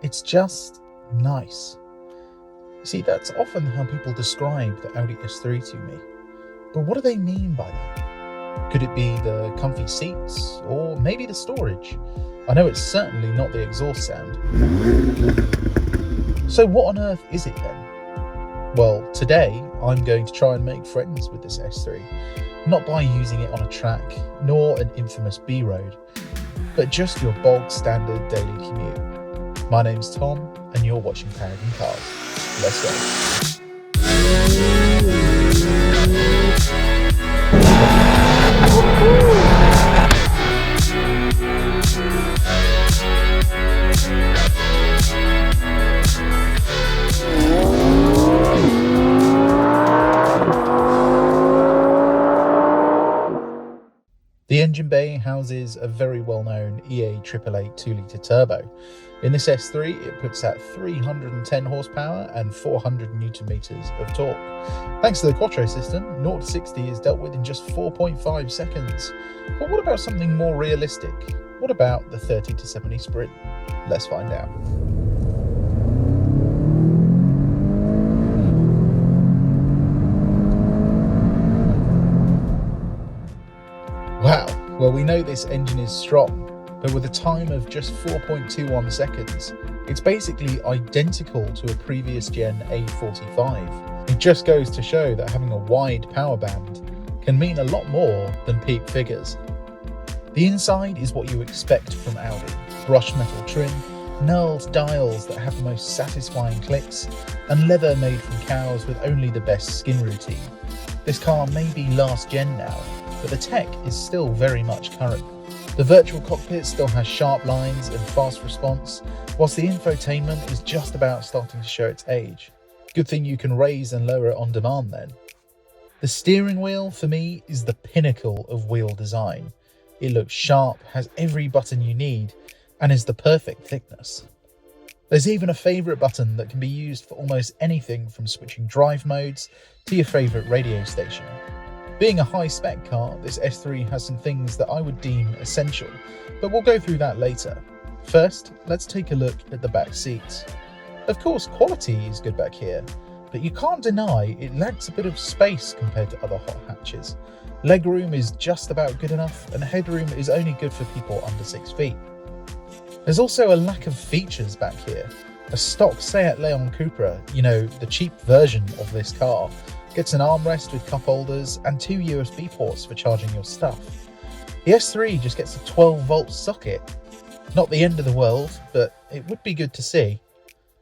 It's just nice. You see, that's often how people describe the Audi S3 to me. But what do they mean by that? Could it be the comfy seats, or maybe the storage? I know it's certainly not the exhaust sound. So what on earth is it then? Well, today I'm going to try and make friends with this S3, not by using it on a track, nor an infamous B road, but just your bog standard daily commute. My name's Tom, and you're watching Paragon Cars. Let's go. The engine bay houses a very well-known EA 888 2-litre turbo. In this S3, it puts out 310 horsepower and 400 newton meters of torque. Thanks to the Quattro system, 0 to 60 is dealt with in just 4.5 seconds. But what about something more realistic? What about the 30 to 70 sprint? Let's find out. Wow, well, we know this engine is strong, but with a time of just 4.21 seconds, it's basically identical to a previous gen A45. It just goes to show that having a wide power band can mean a lot more than peak figures. The inside is what you expect from Audi: brushed metal trim, knurled dials that have the most satisfying clicks, and leather made from cows with only the best skin routine. This car may be last gen now, but the tech is still very much current. The virtual cockpit still has sharp lines and fast response, whilst the infotainment is just about starting to show its age. Good thing you can raise and lower it on demand then. The steering wheel, for me, is the pinnacle of wheel design. It looks sharp, has every button you need, and is the perfect thickness. There's even a favourite button that can be used for almost anything from switching drive modes to your favourite radio station. Being a high-spec car, this S3 has some things that I would deem essential, but we'll go through that later. First, let's take a look at the back seats. Of course, quality is good back here, but you can't deny it lacks a bit of space compared to other hot hatches. Legroom is just about good enough, and headroom is only good for people under 6 feet. There's also a lack of features back here. A stock Seat Leon Cupra, the cheap version of this car, gets an armrest with cup holders and 2 USB ports for charging your stuff. The S3 just gets a 12-volt socket. Not the end of the world, but it would be good to see.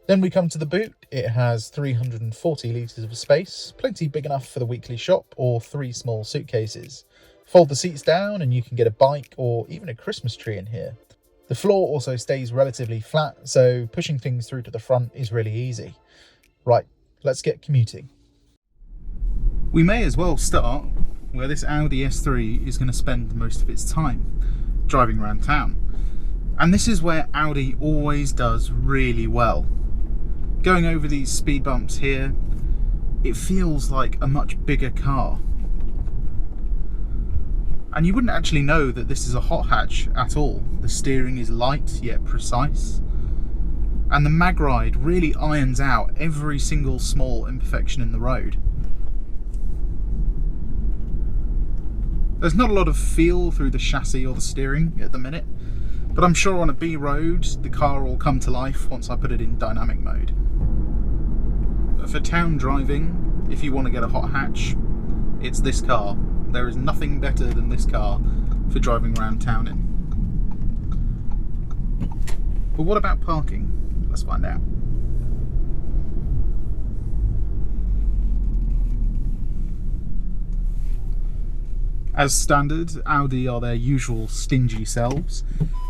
Then we come to the boot. It has 340 litres of space, plenty big enough for the weekly shop or 3 small suitcases. Fold the seats down and you can get a bike or even a Christmas tree in here. The floor also stays relatively flat, so pushing things through to the front is really easy. Right, let's get commuting. We may as well start where this Audi S3 is going to spend most of its time, driving around town. And this is where Audi always does really well. Going over these speed bumps here, it feels like a much bigger car. And you wouldn't actually know that this is a hot hatch at all. The steering is light yet precise. And the mag ride really irons out every single small imperfection in the road. There's not a lot of feel through the chassis or the steering at the minute, but I'm sure on a B road the car will come to life once I put it in dynamic mode. But for town driving, if you want to get a hot hatch, it's this car. There is nothing better than this car for driving around town in. But what about parking? Let's find out. As standard, Audi are their usual stingy selves.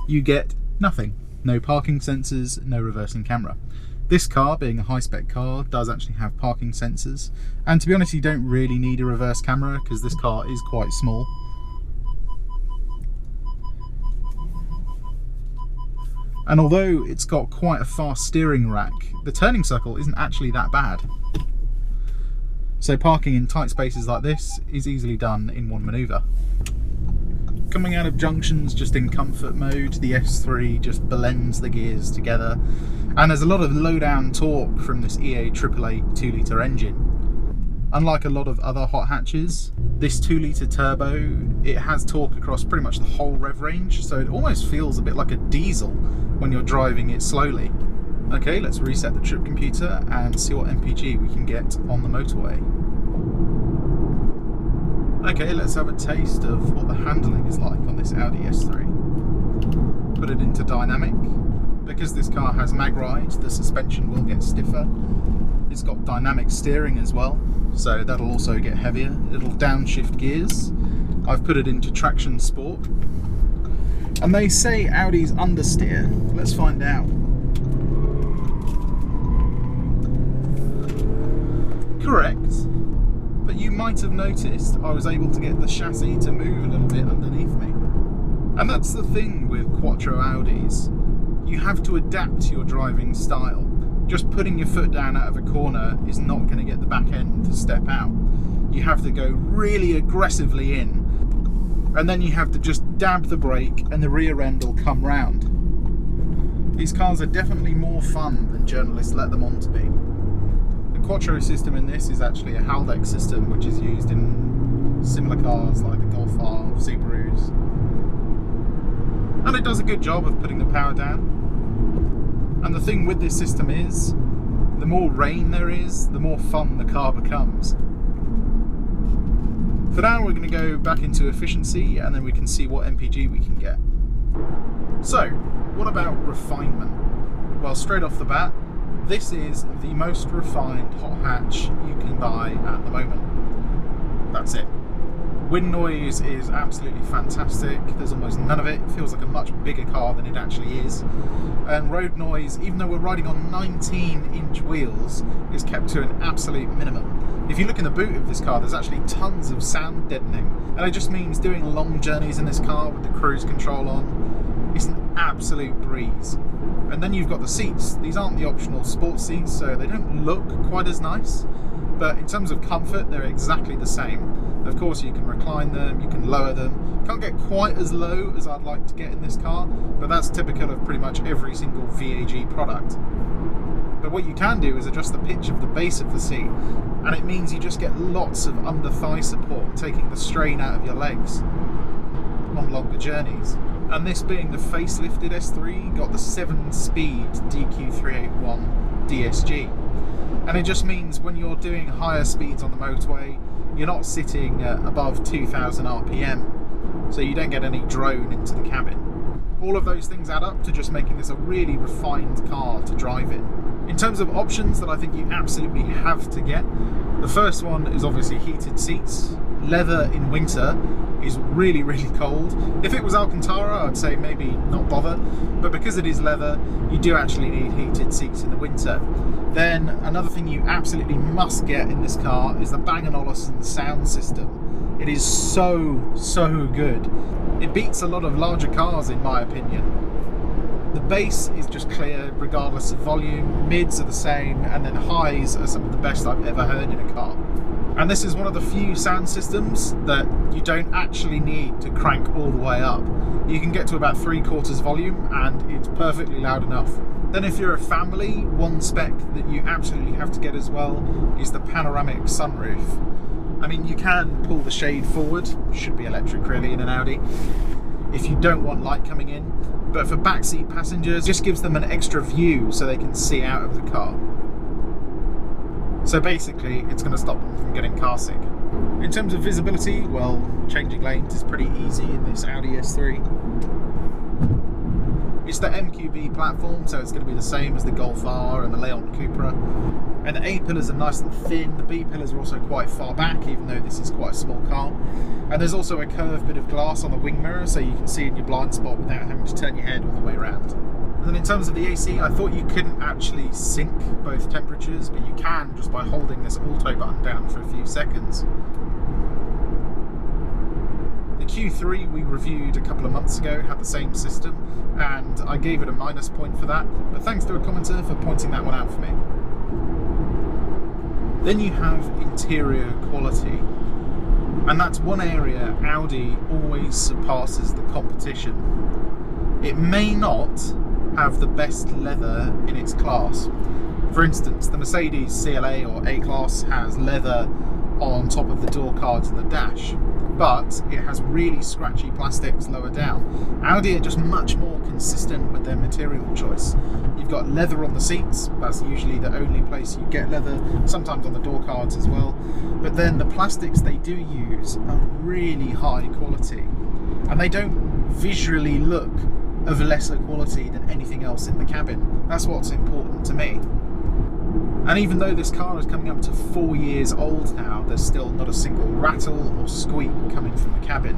You get nothing. No parking sensors, no reversing camera. This car, being a high-spec car, does actually have parking sensors. And to be honest, you don't really need a reverse camera because this car is quite small. And although it's got quite a fast steering rack, the turning circle isn't actually that bad. So parking in tight spaces like this is easily done in one manoeuvre. Coming out of junctions just in comfort mode, the S3 just blends the gears together, and there's a lot of low-down torque from this EA AAA 2-litre engine. Unlike a lot of other hot hatches, this 2-litre turbo, it has torque across pretty much the whole rev range, so it almost feels a bit like a diesel when you're driving it slowly. Okay, let's reset the trip computer and see what MPG we can get on the motorway. Okay, let's have a taste of what the handling is like on this Audi S3. Put it into dynamic. Because this car has mag ride, the suspension will get stiffer. It's got dynamic steering as well, so that'll also get heavier. It'll downshift gears. I've put it into traction sport. And they say Audi's understeer. Let's find out. Correct. But you might have noticed I was able to get the chassis to move a little bit underneath me. And that's the thing with Quattro Audis. You have to adapt your driving style. Just putting your foot down out of a corner is not going to get the back end to step out. You have to go really aggressively in, and then you have to just dab the brake and the rear end will come round. These cars are definitely more fun than journalists let them on to be. The Quattro system in this is actually a Haldex system, which is used in similar cars like the Golf R, Subarus. And it does a good job of putting the power down. And the thing with this system is, the more rain there is, the more fun the car becomes. For now, we're going to go back into efficiency, and then we can see what MPG we can get. So, what about refinement? Well, straight off the bat, this is the most refined hot hatch you can buy at the moment. That's it. Wind noise is absolutely fantastic. There's almost none of it. It feels like a much bigger car than it actually is. And road noise, even though we're riding on 19-inch wheels, is kept to an absolute minimum. If you look in the boot of this car, there's actually tons of sound deadening. And it just means doing long journeys in this car with the cruise control on, it's an absolute breeze. And then you've got the seats. These aren't the optional sports seats, so they don't look quite as nice. But in terms of comfort, they're exactly the same. Of course, you can recline them, you can lower them. Can't get quite as low as I'd like to get in this car, but that's typical of pretty much every single VAG product. But what you can do is adjust the pitch of the base of the seat, and it means you just get lots of under-thigh support, taking the strain out of your legs on longer journeys. And this being the facelifted S3, got the 7-speed DQ381 DSG. And it just means when you're doing higher speeds on the motorway, you're not sitting above 2000 RPM, so you don't get any drone into the cabin. All of those things add up to just making this a really refined car to drive in. In terms of options that I think you absolutely have to get, the first one is obviously heated seats. Leather in winter is really, really cold. If it was Alcantara, I'd say maybe not bother, but because it is leather, you do actually need heated seats in the winter. Then another thing you absolutely must get in this car is the Bang & Olufsen sound system. It is so, so good. It beats a lot of larger cars in my opinion. The bass is just clear regardless of volume, mids are the same, and then highs are some of the best I've ever heard in a car. And this is one of the few sound systems that you don't actually need to crank all the way up. You can get to about 3/4 volume and it's perfectly loud enough. Then if you're a family, one spec that you absolutely have to get as well is the panoramic sunroof. I mean, you can pull the shade forward, should be electric really in an Audi, if you don't want light coming in. But for backseat passengers, it just gives them an extra view so they can see out of the car. So basically, it's going to stop them from getting car sick. In terms of visibility, well, changing lanes is pretty easy in this Audi S3. It's the MQB platform, so it's going to be the same as the Golf R and the Leon Cupra. And the A pillars are nice and thin, the B pillars are also quite far back, even though this is quite a small car. And there's also a curved bit of glass on the wing mirror, so you can see in your blind spot without having to turn your head all the way around. And then in terms of the AC, I thought you couldn't actually sync both temperatures, but you can just by holding this auto button down for a few seconds. The Q3 we reviewed a couple of months ago had the same system, and I gave it a -point for that, but thanks to a commenter for pointing that one out for me. Then you have interior quality. And that's one area Audi always surpasses the competition. It may not have the best leather in its class. For instance, the Mercedes CLA or A-Class has leather on top of the door cards and the dash, but it has really scratchy plastics lower down. Audi are just much more consistent with their material choice. You've got leather on the seats, that's usually the only place you get leather, sometimes on the door cards as well, but then the plastics they do use are really high quality, and they don't visually look of lesser quality than anything else in the cabin. That's what's important to me. And even though this car is coming up to 4 years old now, there's still not a single rattle or squeak coming from the cabin.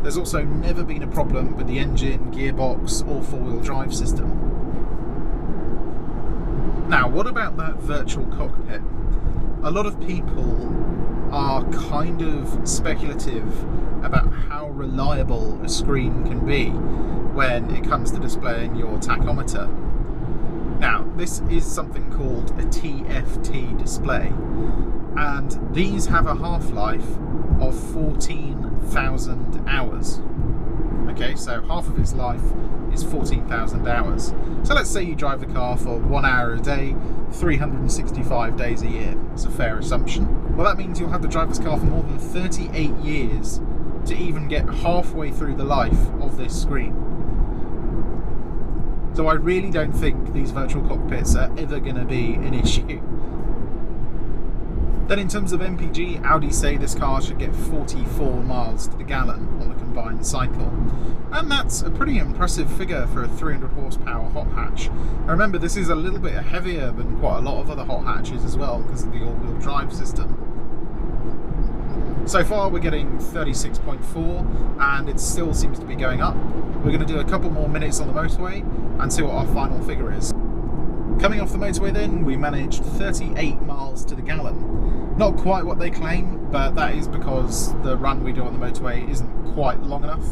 There's also never been a problem with the engine, gearbox or four-wheel drive system. Now, what about that virtual cockpit? A lot of people are kind of speculative about how reliable a screen can be when it comes to displaying your tachometer. Now, this is something called a TFT display, and these have a half-life of 14,000 hours. Okay, so half of its life is 14,000 hours. So let's say you drive the car for 1 hour a day, 365 days a year. It's a fair assumption. Well, that means you'll have to drive this car for more than 38 years to even get halfway through the life of this screen. So I really don't think these virtual cockpits are ever going to be an issue. Then in terms of MPG, Audi say this car should get 44 miles to the gallon on the combined cycle. And that's a pretty impressive figure for a 300 horsepower hot hatch. Now remember, this is a little bit heavier than quite a lot of other hot hatches as well because of the all-wheel drive system. So far we're getting 36.4 and it still seems to be going up. We're going to do a couple more minutes on the motorway and see what our final figure is. Coming off the motorway then, we managed 38 miles to the gallon. Not quite what they claim, but that is because the run we do on the motorway isn't quite long enough.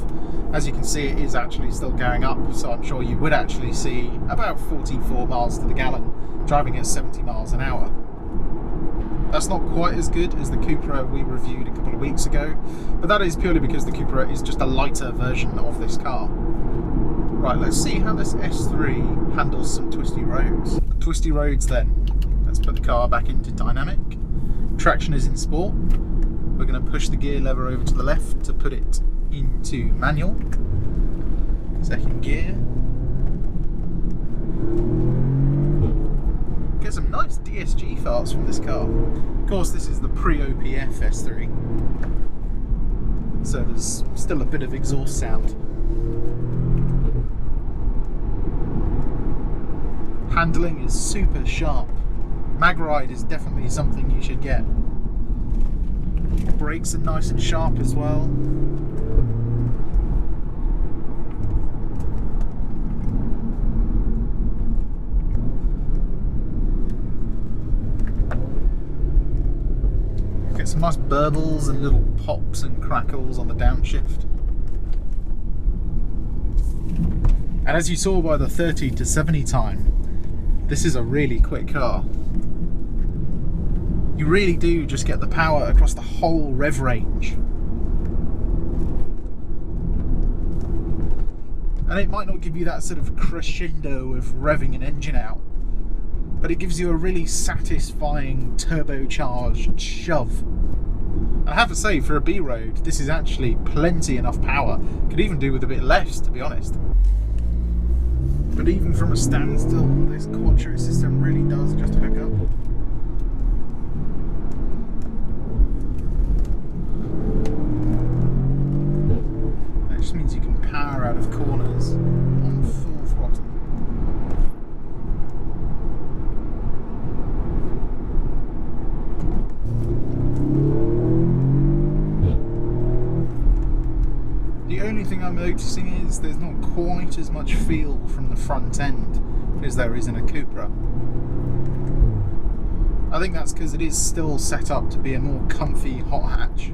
As you can see, it is actually still going up, so I'm sure you would actually see about 44 miles to the gallon driving at 70 miles an hour. That's not quite as good as the Quattro we reviewed a couple of weeks ago, but that is purely because the Quattro is just a lighter version of this car. Right, let's see how this S3 handles some twisty roads. Twisty roads then. Let's put the car back into dynamic. Traction is in sport. We're going to push the gear lever over to the left to put it into manual. Second gear. Get some nice DSG farts from this car. Of course, this is the pre-OPF S3, so there's still a bit of exhaust sound. Handling is super sharp. Mag ride is definitely something you should get. Brakes are nice and sharp as well. Get some nice burbles and little pops and crackles on the downshift. And as you saw by the 30 to 70 time, this is a really quick car. You really do just get the power across the whole rev range. And it might not give you that sort of crescendo of revving an engine out, but it gives you a really satisfying turbocharged shove. And I have to say, for a B road, this is actually plenty enough power. Could even do with a bit less, to be honest. But even from a standstill, this Quattro system really does just hook up. That just means you can power out of corners on full throttle. The only thing I'm noticing is there's not quite as much feel from the front end as there is in a Quattro. I think that's because it is still set up to be a more comfy hot hatch.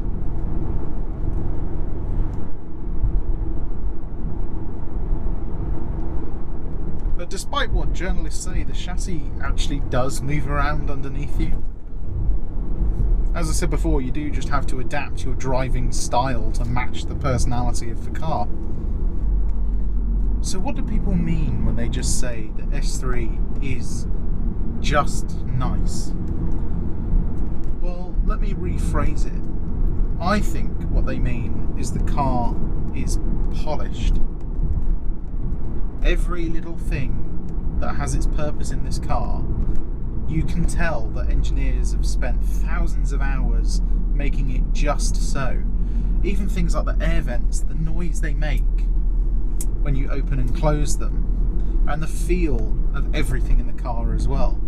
But despite what journalists say, the chassis actually does move around underneath you. As I said before, you do just have to adapt your driving style to match the personality of the car. So what do people mean when they just say the S3 is just nice? Well, let me rephrase it. I think what they mean is the car is polished. Every little thing that has its purpose in this car, you can tell that engineers have spent thousands of hours making it just so. Even things like the air vents, the noise they make when you open and close them, and the feel of everything in the car as well.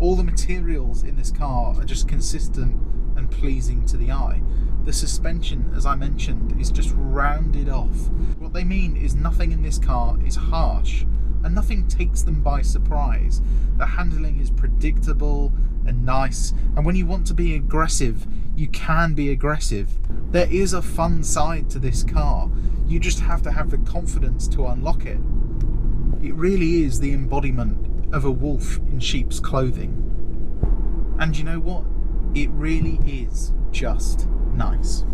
All the materials in this car are just consistent and pleasing to the eye. The suspension, as I mentioned, is just rounded off. What they mean is nothing in this car is harsh, and nothing takes them by surprise. The handling is predictable and nice, and when you want to be aggressive, you can be aggressive. There is a fun side to this car. You just have to have the confidence to unlock it. It really is the embodiment of a wolf in sheep's clothing. And you know what? It really is just nice.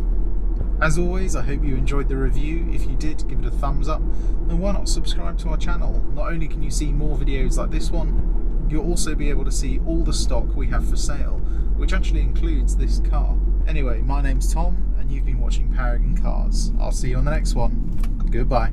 As always, I hope you enjoyed the review. If you did, give it a thumbs up, and why not subscribe to our channel? Not only can you see more videos like this one, you'll also be able to see all the stock we have for sale, which actually includes this car. Anyway, my name's Tom, and you've been watching Paragon Cars. I'll see you on the next one. Goodbye.